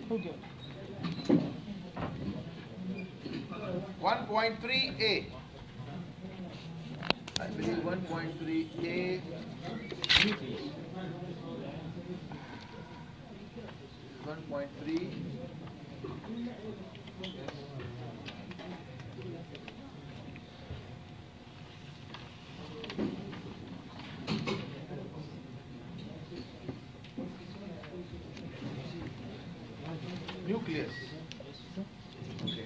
1.3a. I believe 1.3a. 1.3. Nucleus. Okay.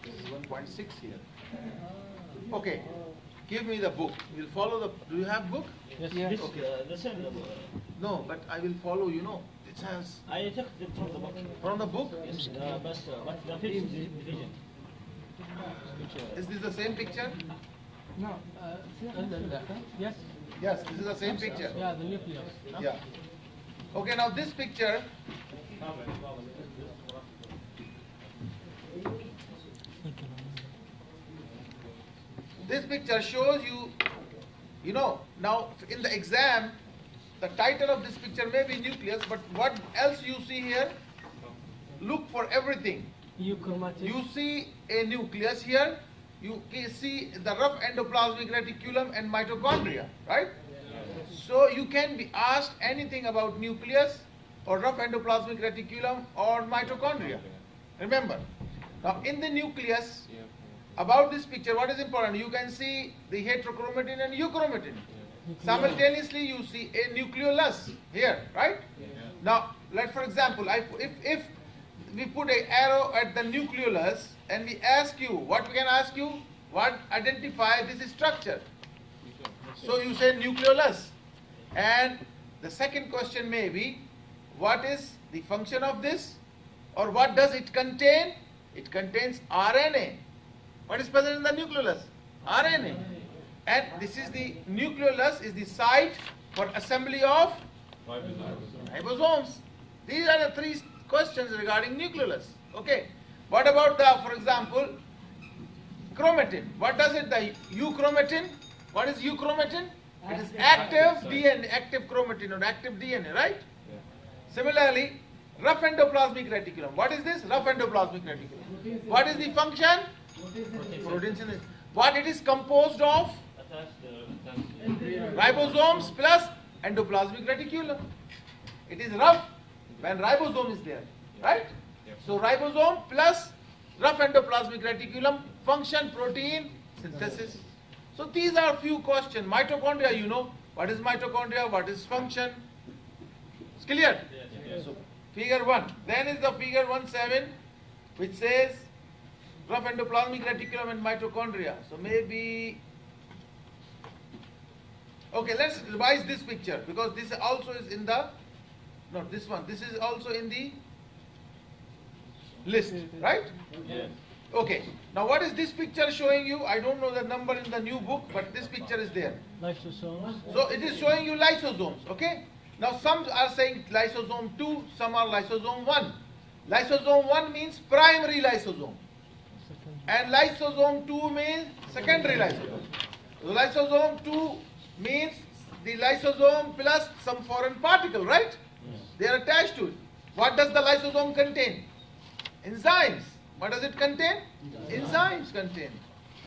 This is 1.6 here. Okay. Give me the book. We'll follow the. Do you have book? Yes. This, Okay. the same. No, but I will follow. You know, it has I took them from the book. from the book. Yes, but the fifth division. Is this the same picture? No. Yes. Yes, this is the same picture. Yeah, the nucleus. Yeah. Okay, now this picture. This picture shows you, you know, now in the exam, the title of this picture may be nucleus, but what else you see here? Look for everything. Euchromatic. You see a nucleus here, you see the rough endoplasmic reticulum and mitochondria, right? So you can be asked anything about nucleus or rough endoplasmic reticulum or mitochondria. Remember, now in the nucleus, about this picture, what is important? You can see the heterochromatin and euchromatin. Simultaneously, you see a nucleolus here, right? Now, like for example, if we put an arrow at the nucleolus and we ask you, what we can ask you? What identify this structure? So you say nucleolus. And the second question may be, what is the function of this? Or what does it contain? It contains RNA. What is present in the nucleolus? RNA. And this is the nucleolus is the site for assembly of ribosomes. These are the three questions regarding nucleolus. Okay. What about the, for example, chromatin? What does it, the euchromatin? What is euchromatin? It is active DNA, active chromatin or active DNA, right? Similarly, rough endoplasmic reticulum. What is this? Rough endoplasmic reticulum. What is the function? Protein synthesis. What it is composed of? Ribosomes plus endoplasmic reticulum. It is rough when ribosome is there, right? So ribosome plus rough endoplasmic reticulum, function, protein synthesis. So these are few questions. Mitochondria, you know, what is mitochondria, what is function? It's clear? So figure 1. Then is the figure 1.7 which says rough endoplasmic reticulum and mitochondria. So maybe, okay, let's revise this picture because this also is in the, not this one, this is also in the list, right? Yes. Okay, now what is this picture showing you? I don't know the number in the new book, but this picture is there. Lysosomes. So it is showing you lysosomes, okay? Now some are saying lysosome 2, some are lysosome 1. Lysosome 1 means primary lysosome. And lysosome 2 means secondary lysosome. So lysosome 2 means the lysosome plus some foreign particle, right? They are attached to it. What does the lysosome contain? Enzymes. What does it contain? Enzymes contain.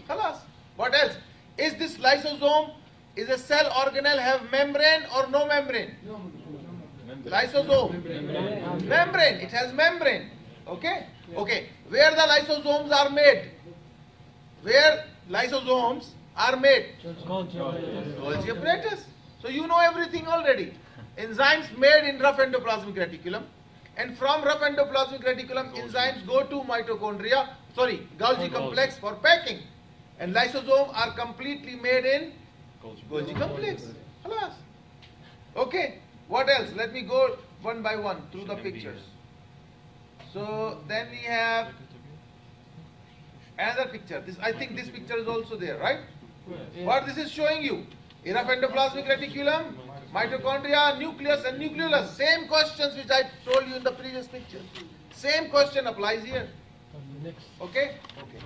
Khalas. What else? Is this lysosome, is a cell organelle have membrane or no membrane? Lysosome. Membrane. It has membrane. Okay? Okay. Where the lysosomes are made? Where lysosomes are made? Golgi apparatus. So you know everything already. Enzymes made in rough endoplasmic reticulum. And from rough endoplasmic reticulum, enzymes go to mitochondria, Golgi complex for packing. And lysosomes are completely made in Golgi complex. Halas. Okay. What else? Let me go one by one through the pictures. So then we have another picture. This, I think this picture is also there, right? What this is showing you? Rough endoplasmic reticulum, mitochondria, nucleus and nucleolus. Same questions which I told you in the previous picture. Same question applies here. Okay? Okay.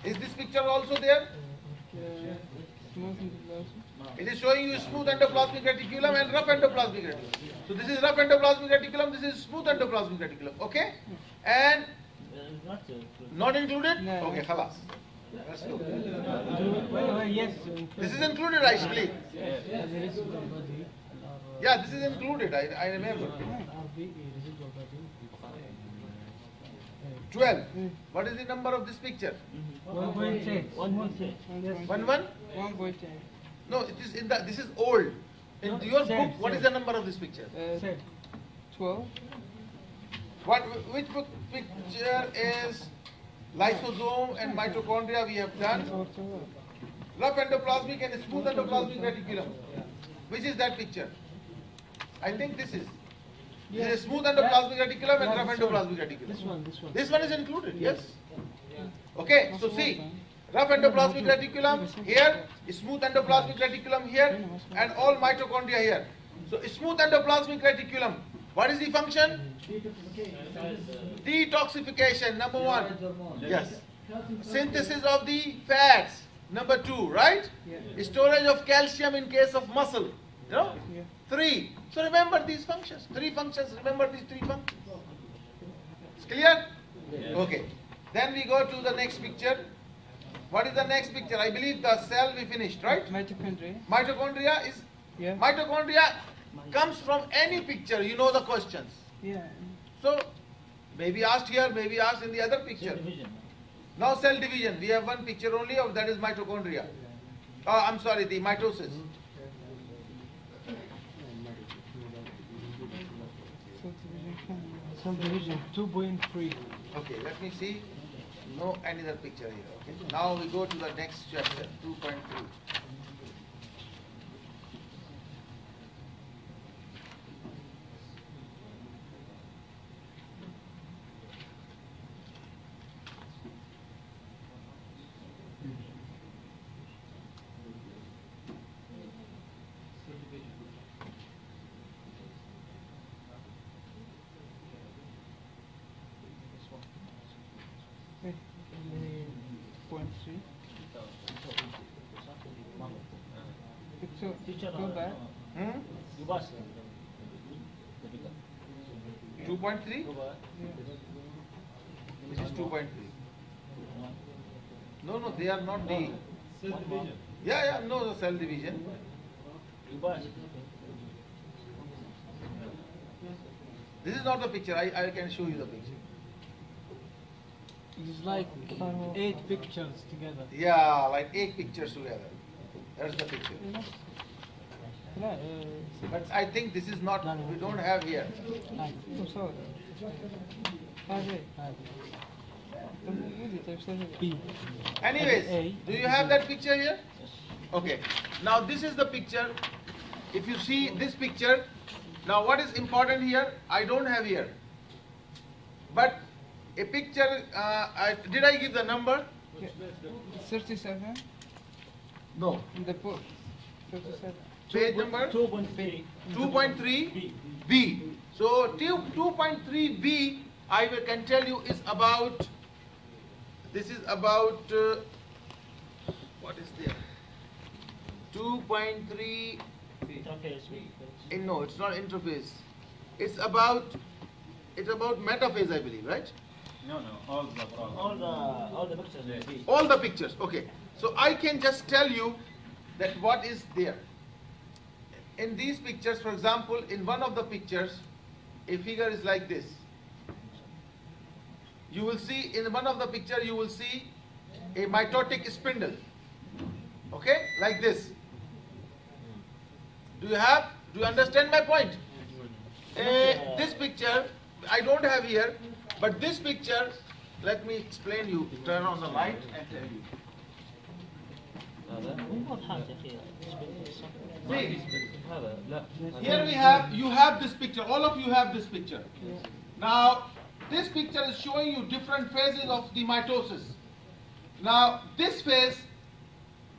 Is this picture also there? It is showing you smooth endoplasmic reticulum and rough endoplasmic reticulum. So this is rough endoplasmic reticulum, this is smooth endoplasmic reticulum. Okay? And not included? No. Okay, khalas. Let's go. Yes. This is included, I believe. The residual body. Yeah, this is included, I remember. RB residual body. 12. What is the number of this picture? 1.8. 1.8. Yes. 1? 1.8. No, it is in the, this is old. In No, your same, book, what is same. the number of this picture? Said. 12. Which book picture is lysosome and mitochondria we have done? Rough endoplasmic and smooth endoplasmic reticulum. Which is that picture? I think this is. This is smooth endoplasmic reticulum and rough endoplasmic reticulum. This one. This one is included, yes. Okay, so see, rough endoplasmic reticulum here, smooth endoplasmic reticulum here, and all mitochondria here. So smooth endoplasmic reticulum, what is the function? Detoxification, number 1. Yes. Synthesis of the fats, number 2, right? Storage of calcium in case of muscle, you know? 3. So remember these functions. 3 functions, remember these 3 functions. It's clear? Okay. Then we go to the next picture. What is the next picture? I believe the cell we finished, right? Mitochondria. Mitochondria is, Yeah. mitochondria comes from any picture, you know the questions. Yeah. So, maybe asked here, maybe asked in the other picture. Division. Now cell division, we have one picture only of that is mitochondria. Oh, I'm sorry, the mitosis. Cell division 2.3. Okay, let me see. No any other picture here. Okay. Now we go to the next chapter, 2.3. So, go back. Hmm? You pass. 2.3? This is 2.3. No, they are not the. Yeah, no, the cell division. You pass. This is not the picture. I can show you the picture. It's like 8 pictures together. Yeah, like 8 pictures together. That's the picture. But I think this is not, we don't have here. B. Anyways, do you have that picture here? Okay. Now this is the picture. If you see this picture, now what is important here? I don't have here. But a picture, did I give the number? 37 No. in the book. 37. Page number? 2.3. 2.3 B. So 2.3 B, can tell you is about, this is about, what is there? 2.3, no, it's not interface. It's about metaphase, I believe, right? No, all the pictures will be. All the pictures, okay. So I can just tell you that what is there. In these pictures, for example, in one of the pictures, a figure is like this. You will see, in one of the picture, you will see a mitotic spindle. Okay, like this. Do you understand my point? This picture, I don't have here, but this picture, let me explain you. Turn on the light and tell you. See, here you have this picture, all of you have this picture. Now, this picture is showing you different phases of the mitosis. Now, this phase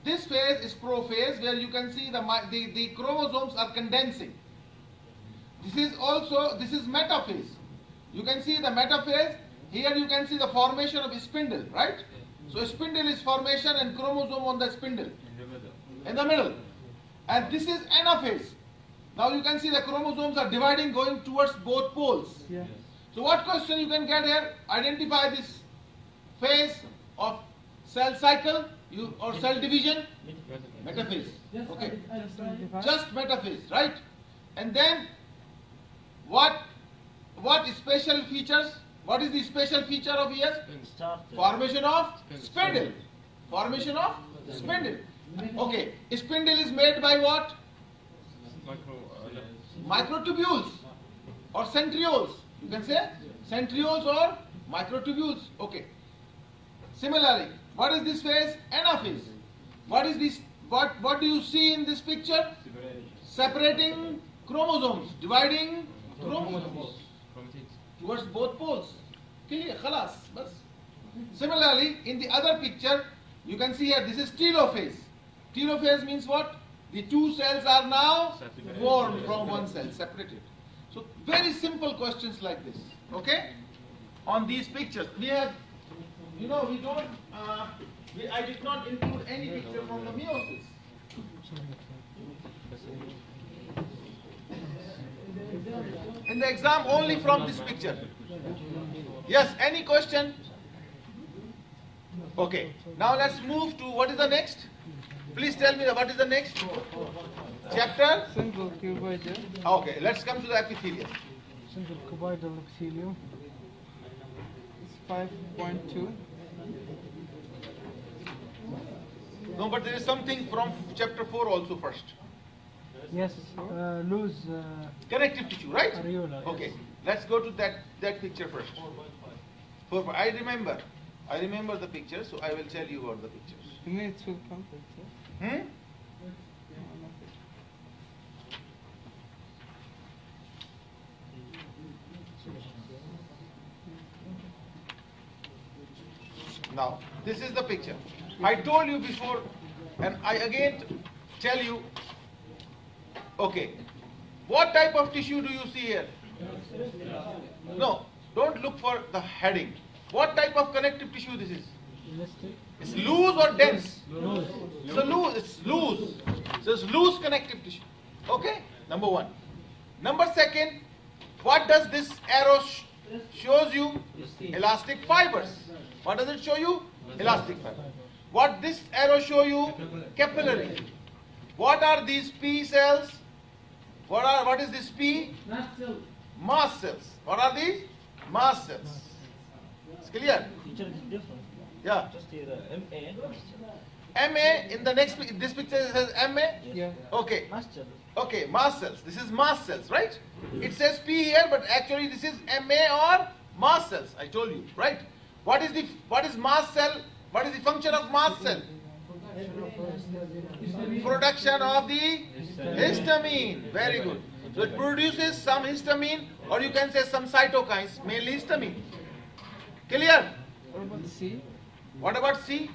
is prophase, where you can see the chromosomes are condensing. This is metaphase. You can see the metaphase, here you can see the formation of a spindle, right? So spindle is formation and chromosome on the spindle. In the middle. And this is anaphase. Now you can see the chromosomes are dividing, going towards both poles. Yeah. So what question you can get here? Identify this phase of cell cycle or cell division. Metaphase. Okay. Just metaphase, right? And then what special features? What is the special feature of here? Formation of spindle. Formation of spindle. Okay. Spindle is made by what? Microtubules or centrioles. You can say centrioles or microtubules. Okay. Similarly, what is this phase? Anaphase. What is this? What do you see in this picture? Separating chromosomes, dividing chromosomes towards both poles. Clear? Khalas. Bas. Similarly, in the other picture, you can see here, this is telophase. Telophase means what? The two cells are now formed from one cell, separated. So, very simple questions like this. Okay? On these pictures, we have, we don't, I did not include any picture from the meiosis. In the exam, only from this picture. Yes, any question? Okay, now let's move to what is the next? Please tell me what is the next chapter? Single cuboidal. Okay, let's come to the epithelium. Single cuboidal epithelium. It's 5.2. No, but there is something from chapter 4 also first. Yes, loose Connective tissue, right? areola. Okay, Yes. let's go to that picture first. I remember the picture, so I will tell you about the pictures. You mean it's full complete, yeah? Hmm? No, nothing. Now, this is the picture. I told you before, and I again tell you, okay, what type of tissue do you see here? No, don't look for the heading. What type of connective tissue this is? Elastic. It's loose or dense? Loose. So loose, it's loose. So it's loose connective tissue. Okay, number one. Number second, what does this arrow shows you? Elastic fibers. What does it show you? Elastic fibers. What this arrow show you? Capillary. What are these P cells? What is this P? Mast cells. What are these? Mast cells. It's clear? Teacher, it is different. Yeah. Just here, MA. MA in the next this picture it says MA. Yeah. Okay. Master. Okay, mast cells. This is mast cells, right? It says P here, but actually this is MA or mast cells. I told you, right? What is mast cell? What is the function of mast cell? Production of the histamine. Very good. So it produces some histamine, or you can say some cytokines, mainly histamine. Clear? What about C? What about C?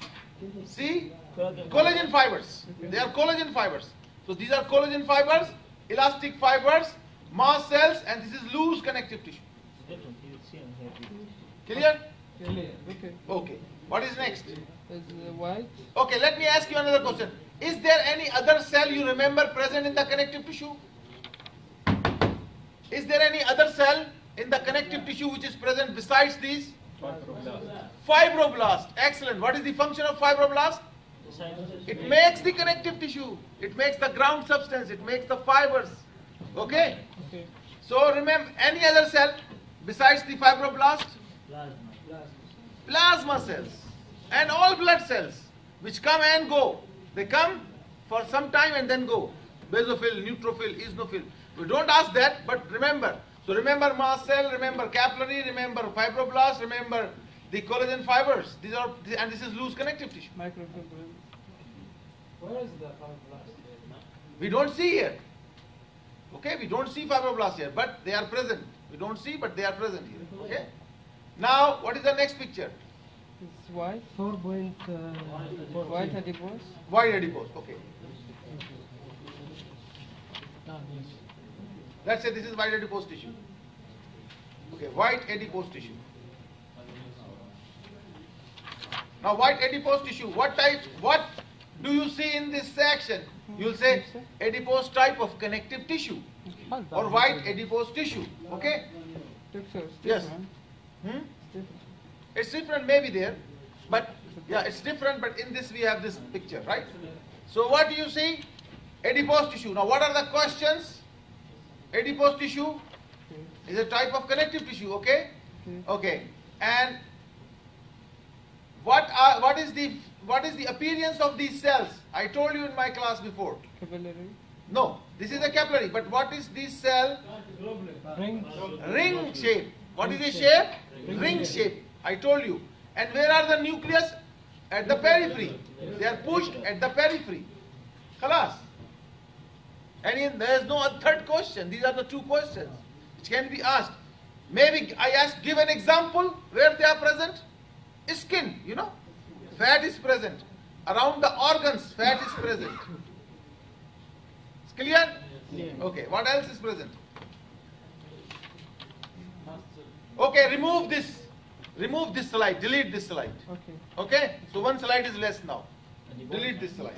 C? Collagen. Collagen fibers. They are collagen fibers. So these are collagen fibers, elastic fibers, mast cells, and this is loose connective tissue. It's different. You see and here. Clear? Okay. Okay. What is next? Is white? Okay, let me ask you another question. Is there any other cell you remember present in the connective tissue? Is there any other cell in the connective tissue which is present besides these? Fibroblast. Excellent. What is the function of fibroblast? It makes the connective tissue. It makes the ground substance. It makes the fibers. Okay? Okay. So remember, any other cell besides the fibroblast? Plasma cells. And all blood cells which come and go. They come for some time and then go. Basophil, neutrophil, eosinophil. We don't ask that, but remember. So remember mast cell, remember capillary, remember fibroblast, remember the collagen fibers. These are, and this is loose connective tissue. Microfibrillary. Where is the fibroblast? We don't see here. Okay, we don't see fibroblasts here, but they are present. We don't see, but they are present here. Okay. Now, what is the next picture? It's white. 4.4. White adipose. White adipose. Okay. Let's say this is white adipose tissue. Okay, white adipose tissue. Now white adipose tissue. What do you see in this section? You'll say adipose type of connective tissue or white adipose tissue. Okay? Doctor, it's Yes. different. Hmm? It's different. It's different maybe there, but yeah, it's different, but in this we have this picture, right? So what do you see? Adipose tissue. Now what are the questions? Adipose tissue is a type of connective tissue, okay? Okay. And what is the appearance of these cells? I told you in my class before. Capillary. No, this is a capillary, but what is this cell? Ring shape. What is the shape? Ring shape. I told you. And where are the nucleus? At the periphery. They are pushed at the periphery. Khalas. And there is no third question. These are the two questions which can be asked. Maybe give an example where they are present. Skin, you know. Fat is present. Around the organs, fat is present. It's clear? Yeah. Okay, what else is present? Okay, remove this. Remove this slide. Delete this slide. Okay. Okay? So one slide is less now. Delete this slide.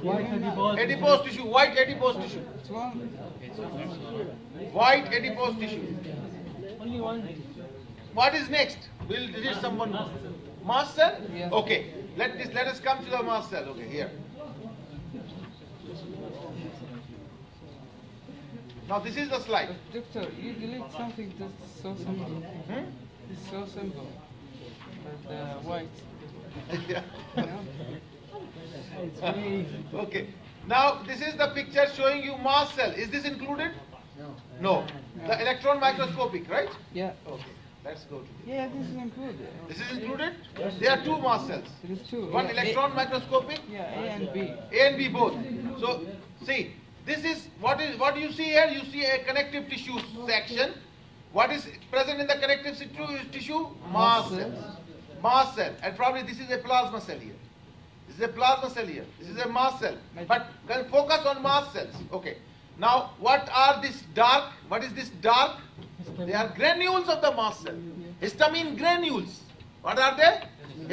White adipose. Adipose tissue. White adipose tissue. It's one. White adipose tissue. Only one. What is next? We'll delete someone. Mast cell? Yeah. Okay. Let us come to the mast cell. Okay, here. Now this is the slide. But doctor, you delete something that's so simple. Hmm? It's so simple. But white. Yeah. You know? It's very easy. Okay. Now this is the picture showing you mast cell. Is this included? No. The electron microscopic, right? Yeah. Okay. Let's go to this. Yeah, this is included. This is included? There are two mast cells. There is two. One Yeah, electron microscopic, A, yeah, A and B. A and B both. So see, this is what do you see here? You see a connective tissue section. What is present in the connective tissue? Mast cell. Mast cell. And probably this is a plasma cell here. This is a plasma cell here. This is a mast cell. But focus on mast cells. Okay. Now what are this dark? What is this dark? They are granules of the mast cell. Histamine granules. What are they?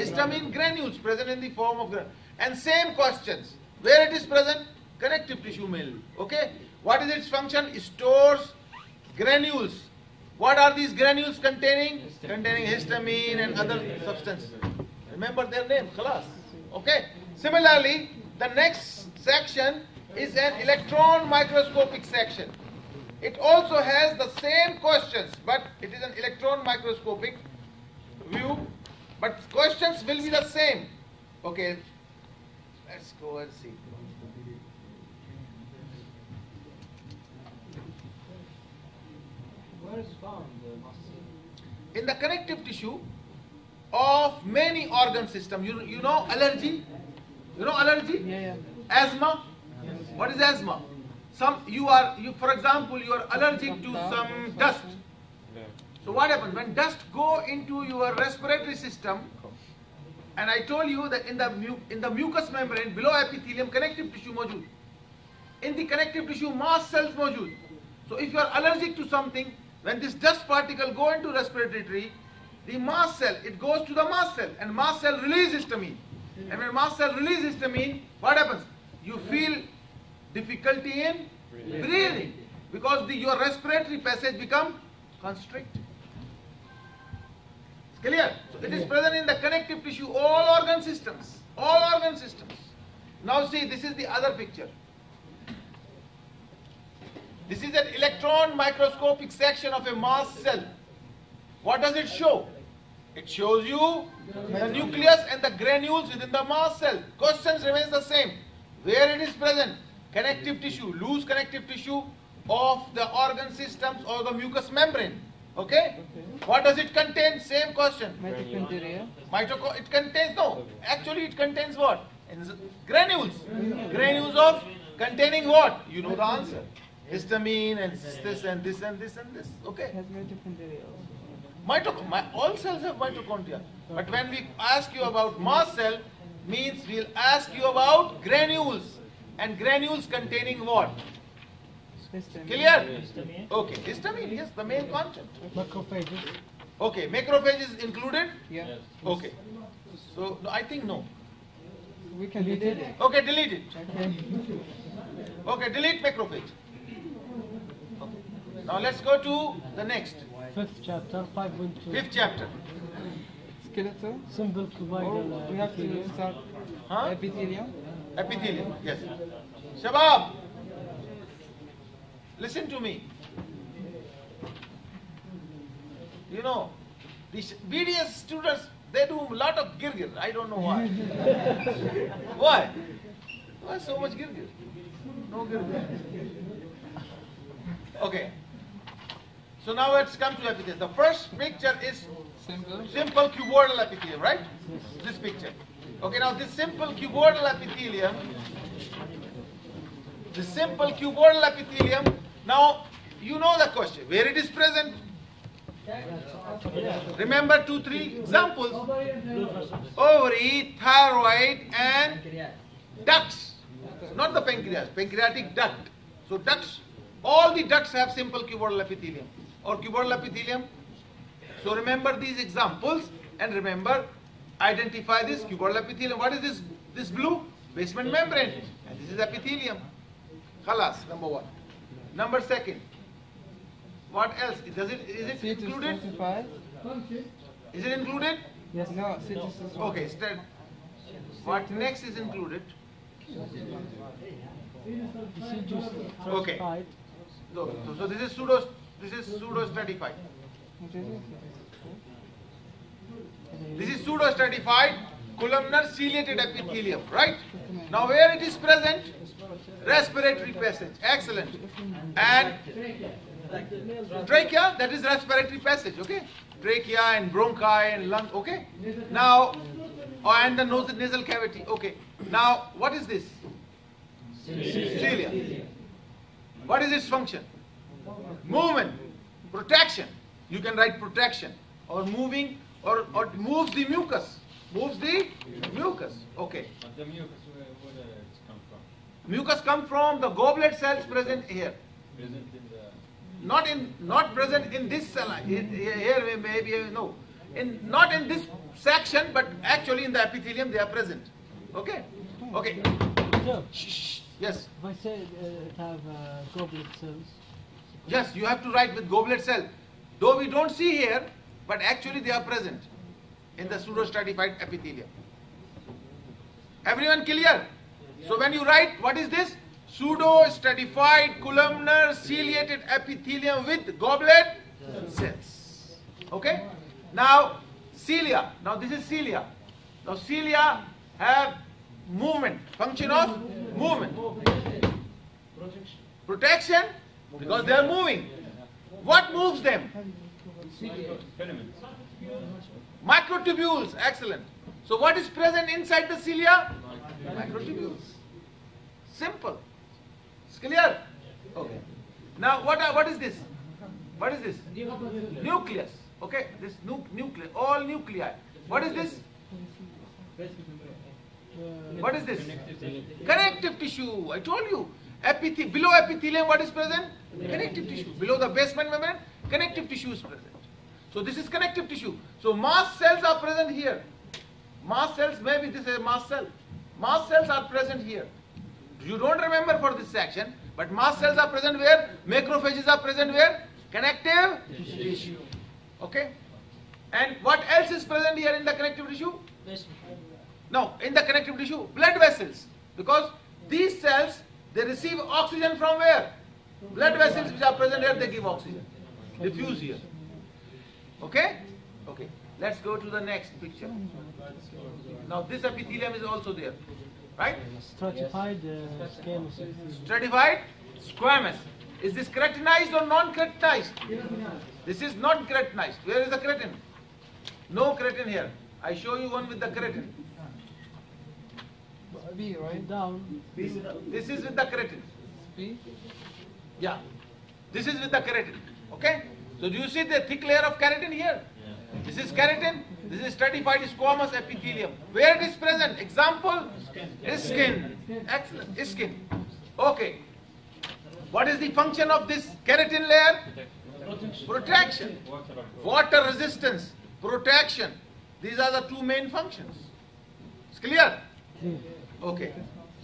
Histamine granules present in the form of granules. And same questions. Where it is present? Connective tissue mainly. Okay? What is its function? It stores granules. What are these granules containing? Containing histamine and other substances. Remember their name. Khalas. Okay? Similarly, the next section is an electron microscopic section. It also has the same questions, but it is an electron microscopic view. But questions will be the same. Okay, let's go and see. Where is found the mast cell? In the connective tissue of many organ systems, you know allergy? You know allergy? Yeah, yeah. Asthma? What is asthma? For example, you are allergic to some dust. So what happens when dust go into your respiratory system? And I told you that in the mucous membrane below epithelium, connective tissue mojood. In the connective tissue, mast cells mojood. So if you are allergic to something, when this dust particle go into respiratory tree, the mast cell, it goes to the mast cell, and mast cell release histamine. And when mast cell release histamine, what happens? You feel difficulty in breathing because your respiratory passage become constricted. It's clear? So it is present in the connective tissue, all organ systems. All organ systems. Now see, this is the other picture. This is an electron microscopic section of a mast cell. What does it show? It shows you the nucleus and the granules within the mast cell. Questions remains the same. Where it is present? Connective tissue, loose connective tissue of the organ systems or the mucous membrane. Okay? What does it contain? Same question. Mitochondria. It contains, no. Actually it contains what? Granules. Granules of containing what? You know the answer. Histamine and this and this and this and this. Okay? It has mitochondria also. All cells have mitochondria. But when we ask you about mast cell, means we'll ask you about granules. And granules containing what? Histamine. Clear? Okay. Histamine, yes, the main content. Macrophages. Okay, macrophage is included? Yeah. Okay. So, no, I think no. We can delete it. Okay, delete it. Okay. Okay, delete macrophage. Okay. Now let's go to the next. Fifth chapter, 5.2. Fifth chapter. Skeletal. Simple Oh, cuboidal we have to epithelium. start Huh? epithelium. Epithelium, yes. Shabab, listen to me. You know, these BDS students, they do a lot of girgir. I don't know why. Why? Why so much girgir? No girgir. Okay. So now let's come to epithelium. The first picture is Simple. simple cuboidal epithelium, right? This picture. Okay, now this simple cuboidal epithelium, now you know the question, where it is present? Remember 2-3 examples. Ovary, thyroid and ducts. Not the pancreas, pancreatic duct. So ducts, all the ducts have simple cuboidal epithelium or cuboidal epithelium. So remember these examples and remember, identify this cuboidal epithelium. What is this? This blue? Basement membrane. And this is epithelium. Khalas, number one. Number second. What else? Is it Seat is included? 25. Is it included? Yes. No, seat is Okay, what next is included? Deciduous Okay. stratified. So this is pseudo stratified. This is pseudo stratified columnar ciliated epithelium, right? Now where it is present? Respiratory passage. Excellent. And trachea, that is respiratory passage, okay? Trachea and bronchi and lung, okay? Now, and the nasal cavity, okay. Now, what is this? Cilia. What is its function? Movement, protection. You can write protection or moving or moves the mucus. Moves the mucus. Okay. But the mucus, where does it come from? Mucus come from the goblet cells present here. Present in the... Not present in this cell. Here maybe no. Not in this section, but actually in the epithelium they are present. Okay. Okay. So, Shh. Yes. if I say it have goblet cells, Yes, you have to write with goblet cell. Though we don't see here, but actually they are present in the pseudostratified epithelium. Everyone clear? So when you write, what is this? Pseudostratified columnar ciliated epithelium with goblet cells. Okay? Now, cilia. Now this is cilia. Now cilia have movement, function of movement. Protection, because they are moving. What moves them? Filaments. Microtubules, excellent. So what is present inside the cilia? Microtubules. Simple. It's clear? Okay. Now what is this? What is this? Nucleus. Okay, this nucleus, all nuclei. What is this? What is this? Connective tissue. I told you. Below epithelium, what is present? Connective tissue. Below the basement membrane, connective tissue is present. So this is connective tissue. So mast cells are present here. Mast cells, maybe this is a mast cell. Mast cells are present here. You don't remember for this section, but mast cells are present where? Macrophages are present where? Connective tissue. Okay? And what else is present here in the connective tissue? No, in the connective tissue, blood vessels. Because these cells, they receive oxygen from where? Blood vessels which are present here, they give oxygen. Diffuse here. Okay? Okay. Let's go to the next picture. Now this epithelium is also there. Right? stratified squamous epithelium. Stratified squamous. Is this keratinized or non-keratinized? This is not keratinized. Where is the keratin? No keratin here. I show you one with the keratin. B, right? Down. This is with the keratin. B. Yeah. This is with the keratin. Okay? So do you see the thick layer of keratin here? This is keratin. This is stratified squamous epithelium. Where it is present? Example? Skin. Excellent. Skin. Okay. What is the function of this keratin layer? Protection. Water resistance. Protection. These are the two main functions. It's clear? Okay.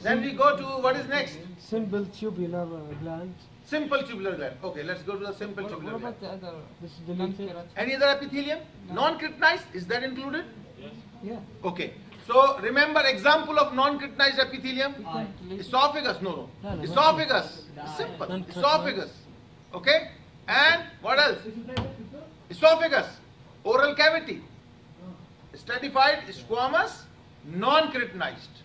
Then we go to what is next? Simple tubular gland. Simple tubular gland. Okay, let's go to the simple What tubular gland. about the other? This is deleted. Any other epithelium? Non-keratinized? Is that included? Yeah. Okay. So remember example of non-keratinized epithelium? Esophagus. No. No. Esophagus. Simple. Esophagus. Okay. And what else? Esophagus. Oral cavity. Stratified, squamous, non-keratinized.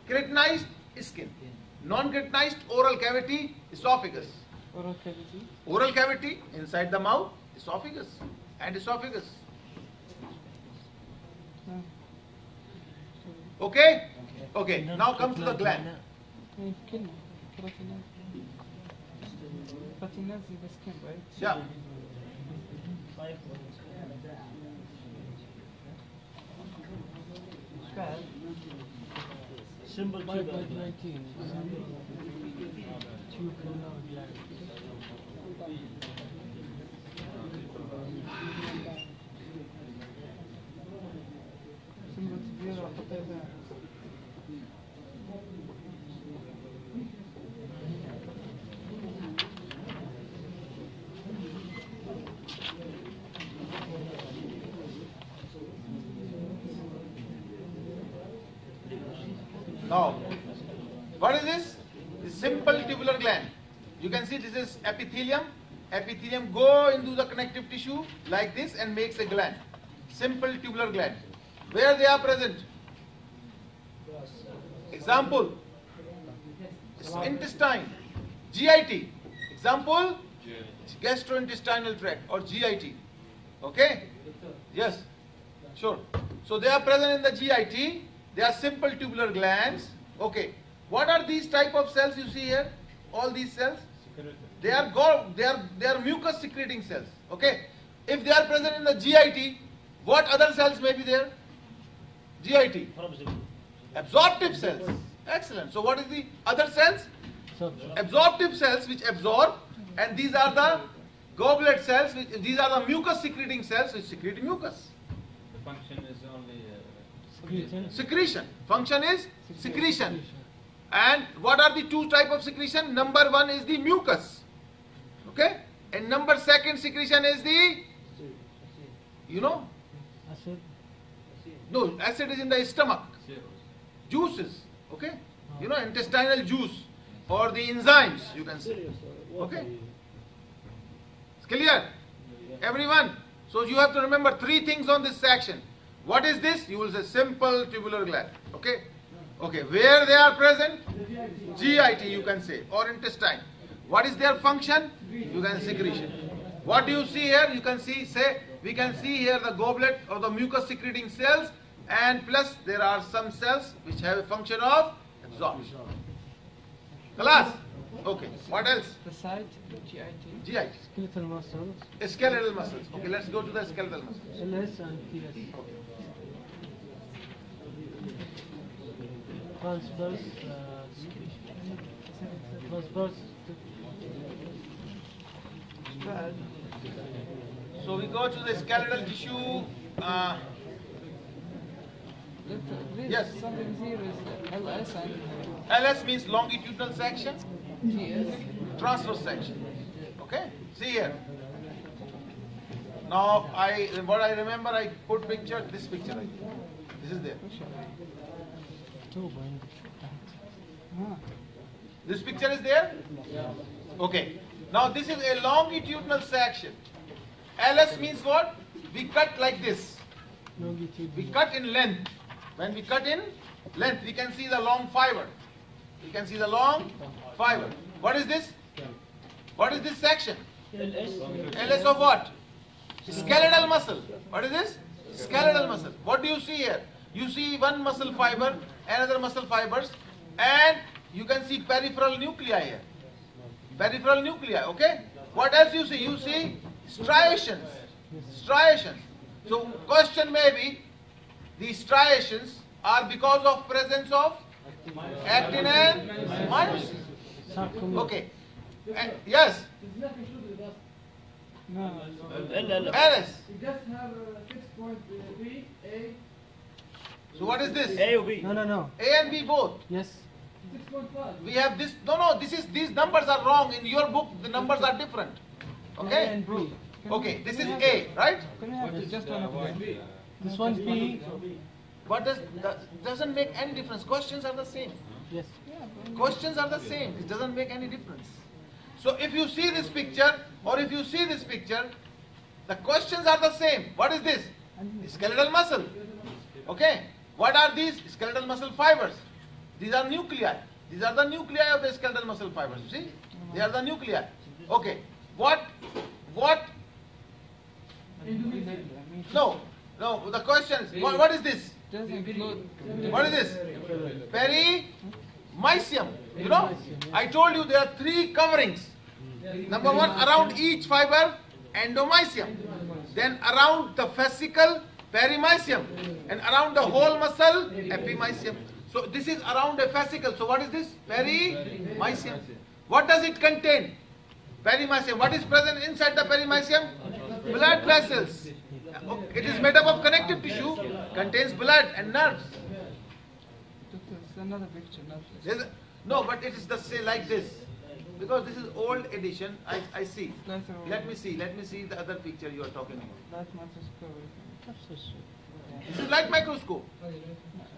Keratinized, skin. Non-keratinized, oral cavity, esophagus. Oral cavity. Oral cavity inside the mouth, esophagus and esophagus. Okay? Okay. Now come to the gland. كلمة كراتينات. كراتينات is the skin, right? Yeah. Bad. Simple By tubular. 19. Tubular gland. Symbol كبيرة وحطيتها. Now, what is this? The simple tubular gland. You can see this is epithelium. Epithelium go into the connective tissue like this and makes a gland. Simple tubular gland. Where they are present? Example. Intestine. GIT. Example. Gastrointestinal tract or GIT. Okay? Yes. Sure. So they are present in the GIT. They are simple tubular glands. Okay. What are these type of cells you see here? All these cells? They are mucus secreting cells. Okay. If they are present in the GIT, what other cells may be there? GIT. Absorptive cells. Excellent. So what is the other cells? Absorptive cells which absorb, and these are the goblet cells, these are the mucus secreting cells which secrete mucus. The function is only Secretion. Function is secretion. And what are the two type of secretion? Number one is the mucus. Okay? And number second secretion is the, you know, Acid. no, acid is in the stomach. Juices. Okay? You know, intestinal juice or the enzymes, you can say. Okay? It's clear? Everyone? So you have to remember three things on this section. What is this? You will say simple tubular gland. Okay? Okay. Where they are present? GIT you can say, or intestine. What is their function? You can secretion. What do you see here? You can see, we can see here the goblet or the mucus secreting cells, and plus there are some cells which have a function of absorption. Class? Okay. What else? The side, GIT. GIT. Skeletal muscles. Skeletal muscles. Okay, let's go to the skeletal muscles. LS and TS. Transverse. Transverse. Bad. So we go to the skeletal tissue. Yes. Something here is LS and LS means longitudinal section, GS. transverse section. Okay? See here. Now what I remember, I put picture, this picture right here. This is there. This picture is there? Okay. Now this is a longitudinal section. LS means what? We cut like this. We cut in length. When we cut in length, we can see the long fiber. We can see the long fiber. What is this? What is this section? LS of what? Skeletal muscle. What is this? Skeletal muscle. What do you see here? You see one muscle fiber, another muscle fibers, and you can see peripheral nuclei here. Peripheral nuclei, okay? What else you see? You see striations. Striations. So question may be, these striations are because of presence of actin and myosin. Okay. Yes. No. Alice. You just have 6 point B, A, So what is this? A or B? No. A and B both. Yes. 6.5. We have this. No. These numbers are wrong. In your book, the numbers are different. A Okay. and B. Okay. This is A, right? Can we have just one of them? This one's B. What doesn't make any difference. Questions are the same. Yes. Questions are the same. It doesn't make any difference. So if you see this picture or if you see this picture, the questions are the same. What is this? Skeletal muscle. Okay. What are these? Skeletal muscle fibers. These are nuclei. These are the nuclei of the skeletal muscle fibers. You see? They are the nuclei. Okay. What? No. The question is, what is this? Just include. What is this? Perimysium. You know, I told you there are 3 coverings. Number 1, around each fiber, endomysium. Then around the fascicle, perimysium. And around the whole muscle, epimysium. So this is around a fascicle. So what is this? Perimysium. What does it contain? Perimysium. What is present inside the perimysium? Blood vessels. It is made up of connective tissue, contains blood and nerves. It's another picture, not this. No, but it is the same like this. Because this is old edition, I see. That's a- Let me see the other picture you are talking about. That's microscopic. This is light microscope.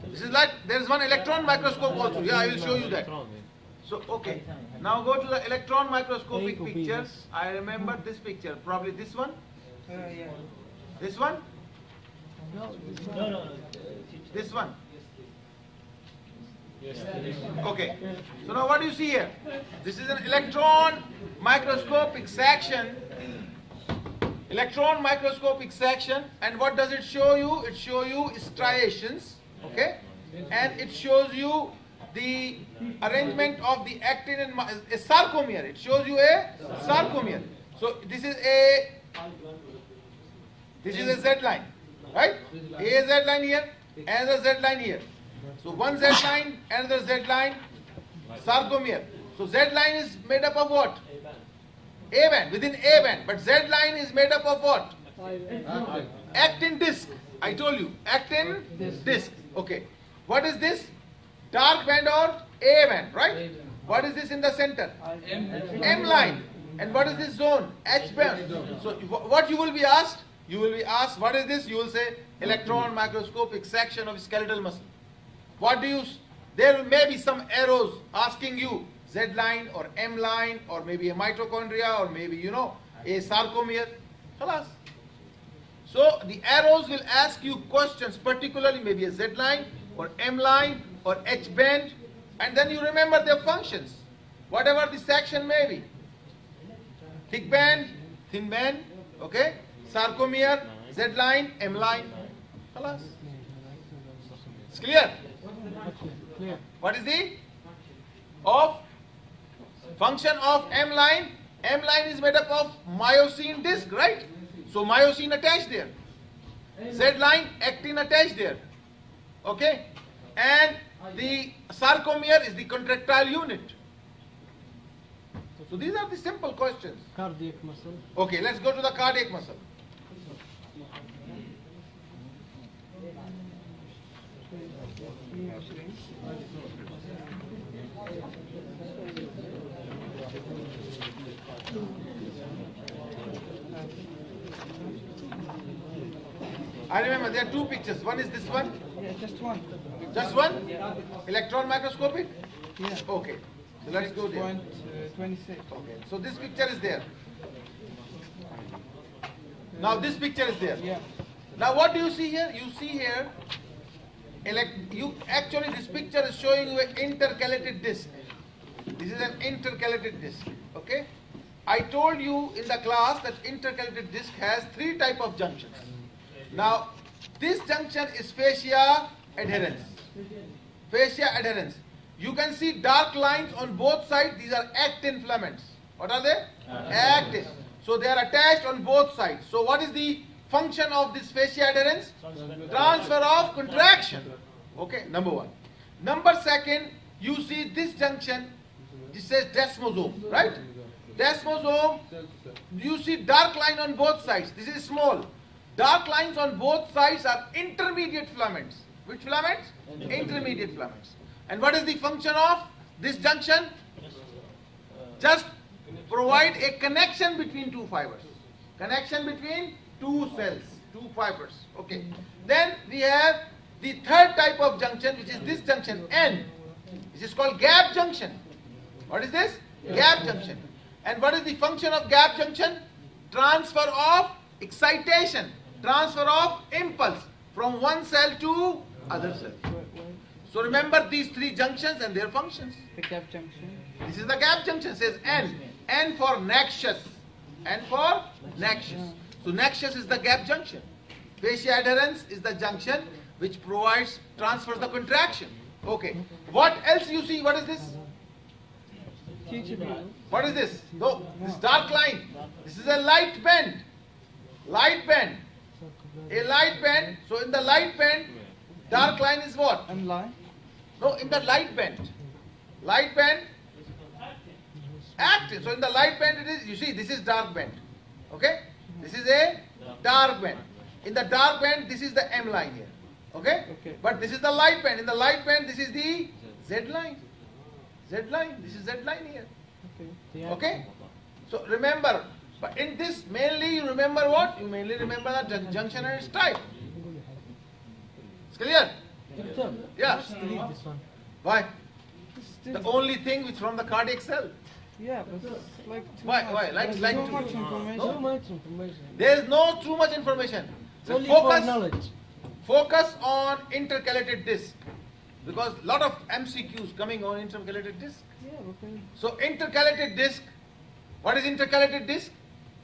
This is like, there is one electron microscope also. Yeah, I will show you that. So, okay. Now go to the electron microscopic A to B, picture. yes. I remember this picture. Probably this one? Yeah. This one? No. This one? Okay. So now what do you see here? This is an electron microscopic section. Electron microscopic section. And what does it show you? It shows you striations. Okay? And it shows you the arrangement of the actin and a sarcomere. It shows you a sarcomere. So this is a Z line, right? A Z line here, another Z line here. So one Z line, another Z line, sarcomere. So Z line is made up of what? A band, within A band. But Z line is made up of what? Actin disc. I told you, actin disc. Okay. What is this? Dark band or A band, right? What is this in the center? M line. And what is this zone? H band. So what you will be asked? You will be asked, what is this? You will say, electron microscopic section of skeletal muscle. What do you, there may be some arrows asking you, Z line or M line or maybe a mitochondria or maybe, a sarcomere. Khalas. So the arrows will ask you questions, particularly maybe a Z line or M line or H band, and then you remember their functions, whatever the section may be. Thick band, thin band, okay? Sarcomere, Z line, M line. Khalas. It's clear? Clear. What is the function of M line? M line is made up of myosin disc, right? So myosin attached there. Z line, actin attached there. Okay? And the sarcomere is the contractile unit. So these are the simple questions. Cardiac muscle. Okay, let's go to the cardiac muscle. I remember there are 2 pictures. One is this one. Yeah, just one. Just one? Electron microscopic? Yeah. Okay. So let's go there. 26. Okay. So this picture is there. Now this picture is there. Yeah. Now what do you see here? You see here, actually this picture is showing you an intercalated disc. This is an intercalated disc. Okay? I told you in the class that intercalated disc has 3 types of junctions. Now this junction is fascia adherens. Fascia adherens. You can see dark lines on both sides. These are actin filaments. What are they? Actin. So they are attached on both sides. So what is the function of this fascia adherens? Transfer of contraction. Okay, number 1. Number 2, you see this junction. This says desmosome, right? desmosome, you see dark line on both sides. This is small. Dark lines on both sides are intermediate filaments. Which filaments? Intermediate filaments. And what is the function of this junction? Just provide a connection between two fibers. Connection between two cells, two fibers. Okay. Then we have the third type of junction, which is this junction, N. This is called gap junction. What is this? Gap junction. And what is the function of gap junction? Transfer of excitation, transfer of impulse from one cell to other cell. So remember these three junctions and their functions. The gap junction. This is the gap junction, says N. N for noxious. N for noxious. So noxious is the gap junction. Fascia adherens is the junction which transfers the contraction. Okay. What else you see? What is this? What is this? No, this dark line. This is a light band. Light band. A light band. So in the light band, dark line is what? And line? No, in the light band. Light band. Active. So in the light band it is, you see, this is dark band. Okay? This is a dark band. In the dark band, this is the M line here. Okay? But this is the light band. In the light band, this is the Z line. Z line. This is Z line here. Okay? So remember, but in this mainly you remember what? You mainly remember the junction and its type. It's clear? Yeah. Delete this one. Why? The only thing which from the cardiac cell. Yeah, but it's like too Why? much. Why? Like Too much information. Too much information. There is no too much information. It's only for knowledge. Focus on intercalated disc, because a lot of MCQs coming on intercalated disc. Yeah, okay. So intercalated disc, what is intercalated disc?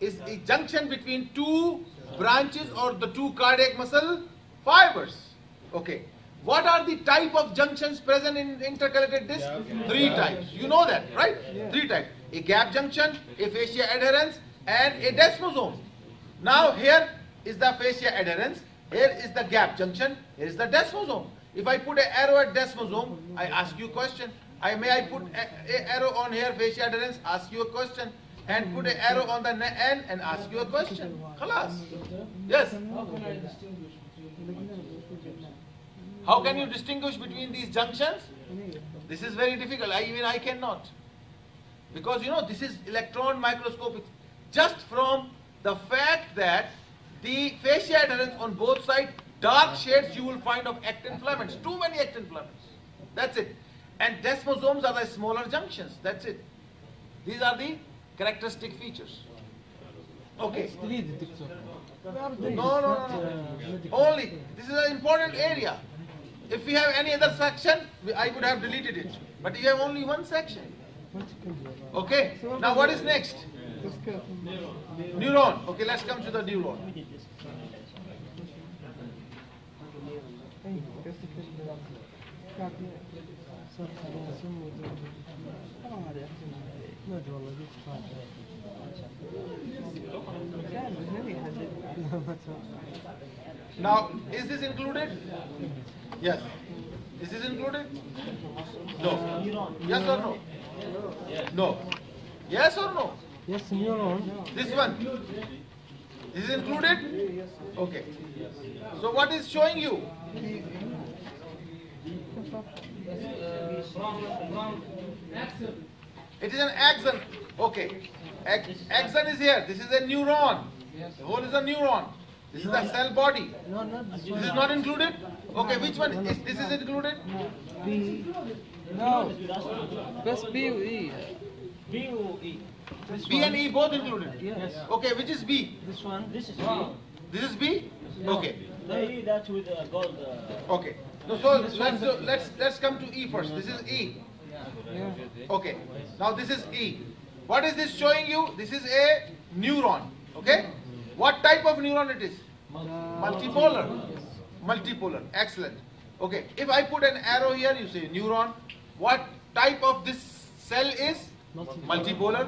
Is a junction between two branches or the two cardiac muscle fibers. Okay. What are the type of junctions present in intercalated disc? Three types. You know that, right? Three types. A gap junction, a fascia adherens, and a desmosome. Now here is the fascia adherens. Here is the gap junction. Here is the desmosome. If I put an arrow at desmosome, I ask you a question. May I put a arrow on here, fascia adherens, ask you a question, and put an arrow on the N and ask you a question. Khalas. Yes. How can you distinguish between these junctions? This is very difficult. Even I cannot. Because you know, this is electron microscopic. Just from the fact that the fascia adherens on both sides, dark shades you will find of actin filaments. Too many actin filaments. That's it. And desmosomes are the smaller junctions. That's it. These are the characteristic features. Okay. Delete it, doctor. No. Only. This is an important area. If we have any other section, I would have deleted it. But you have only one section. Okay. Now what is next? Neuron. Okay, let's come to the neuron. Now, is this included? Yes. Is this included? No. Yes or no? No. Yes or no? Yes, neuron. This one. This is included? Okay. So what is showing you? It is an axon. Okay. Axon is here. This is a neuron. The whole is a neuron. This is the cell body. No, not this This one. is not included? Okay, which one? This is included? B. No. That's B or E. B or E? B and E both included? Yes. Okay, which is B? This one. This is B. This is B? Okay. The E that with gold. Okay. So let's come to E first. This is E. Yeah. Okay. Now this is E. What is this showing you? This is a neuron. Okay. What type of neuron it is? Multipolar. Multipolar. Excellent. Okay. If I put an arrow here, you say neuron. What type of this cell is? Multipolar.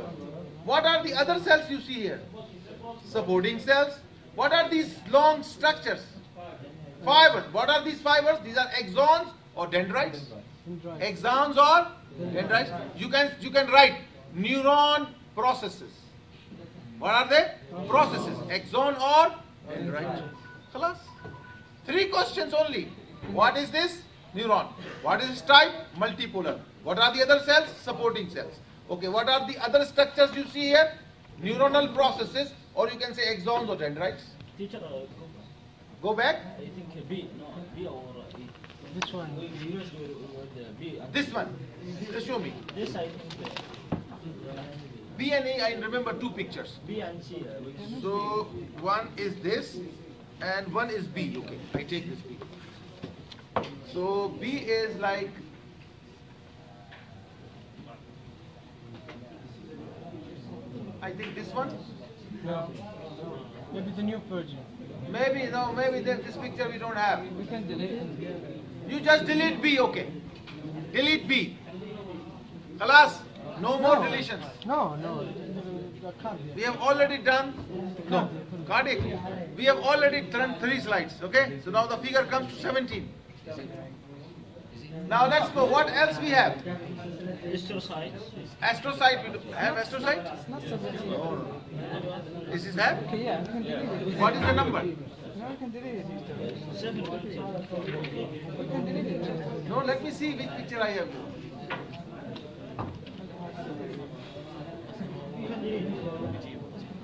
What are the other cells you see here? Supporting cells. What are these long structures? Fibers. What are these fibers? These are axons or dendrites. Axons or dendrites. You can write neuron processes. What are they? Processes. Axon or dendrite. Khalas. 3 questions only. What is this? Neuron. What is its type? Multipolar. What are the other cells? Supporting cells. Okay, what are the other structures you see here? Neuronal processes, or you can say axons or dendrites. Teacher, Go back. I think B, no, B or E. Which one? We use the B. This one. Just show me. This I think B and A, I remember 2 pictures. B and C. So one is this and one is B. Okay, I take this B. So B is like I think this one. No. Maybe the new version. Maybe no, maybe this picture we don't have. We can delete it. You just delete B, okay? Delete B. Khalas, no more deletions. No, no. The card. We have already done, no, cardiac. We have already done 3 slides, okay? So now the figure comes to 17. Now let's go. What else we have? Astrocytes. Astrocyte. We do have astrocyte? It's not 17. This is have? Okay, yeah, we can delete it. What is the number? No, we can delete it. 7. We can delete it. No, let me see which picture I have.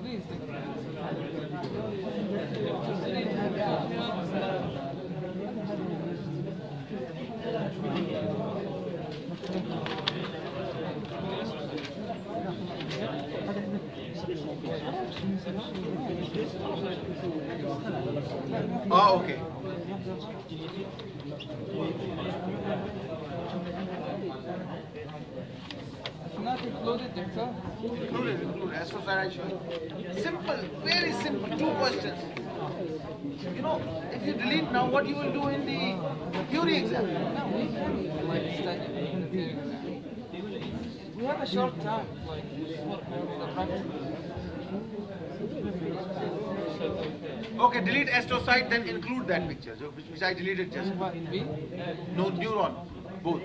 Please. Oh, okay. Not included, doctor. Included. Astrocyte I show you. Simple, very simple. 2 questions. You know, if you delete now, what you will do in the theory exam? No, we can like study in the theory exam. We have a short time, like for the practice. Okay, delete astrocyte, then include that picture, which I deleted just. What, B? No, neuron, both.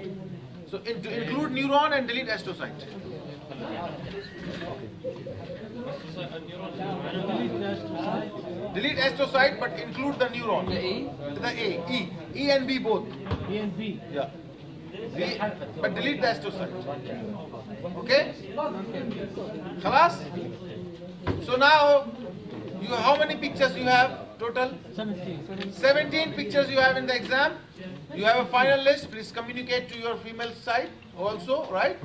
So to include neuron and delete astrocyte. Delete astrocyte, but include the neuron. The E? The A, E. E and B both. B and B. Yeah. But delete the astrocyte. Okay? Khalas? So now, how many pictures you have total? 17. 17 pictures you have in the exam. You have a final list. Please communicate to your female side also, right?